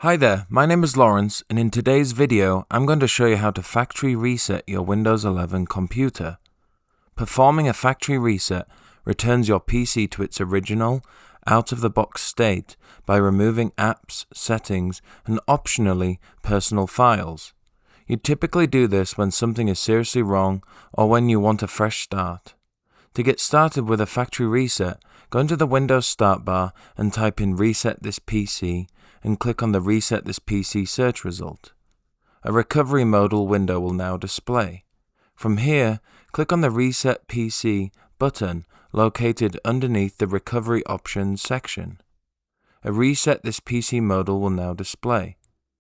Hi there, my name is Lawrence, and in today's video, I'm going to show you how to factory reset your Windows 11 computer. Performing a factory reset returns your PC to its original, out-of-the-box state by removing apps, settings, and optionally, personal files. You typically do this when something is seriously wrong or when you want a fresh start. To get started with a factory reset, go into the Windows Start bar and type in Reset This PC and click on the Reset This PC search result. A recovery modal window will now display. From here, click on the Reset PC button located underneath the Recovery Options section. A Reset This PC modal will now display.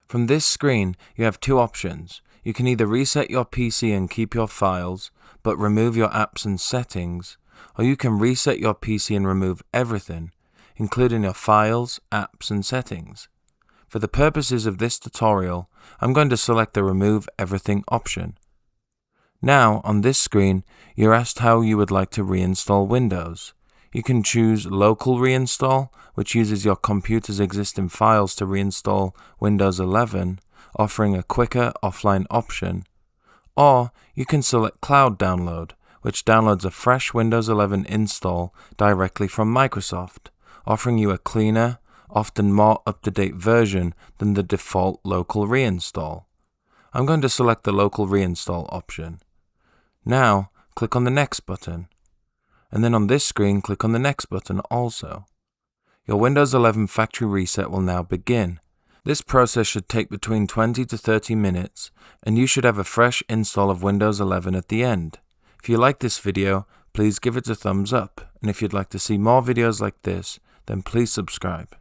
From this screen, you have two options. You can either reset your PC and keep your files, but remove your apps and settings, or you can reset your PC and remove everything, including your files, apps, and settings. For the purposes of this tutorial, I'm going to select the Remove Everything option. Now, on this screen, you're asked how you would like to reinstall Windows. You can choose Local Reinstall, which uses your computer's existing files to reinstall Windows 11, offering a quicker offline option. Or you can select Cloud Download, which downloads a fresh Windows 11 install directly from Microsoft, offering you a cleaner, often more up-to-date version than the default local reinstall. I'm going to select the local reinstall option. Now, click on the Next button. And then on this screen, click on the Next button also. Your Windows 11 factory reset will now begin. This process should take between 20 to 30 minutes, and you should have a fresh install of Windows 11 at the end. If you like this video, please give it a thumbs up, and if you'd like to see more videos like this, then please subscribe.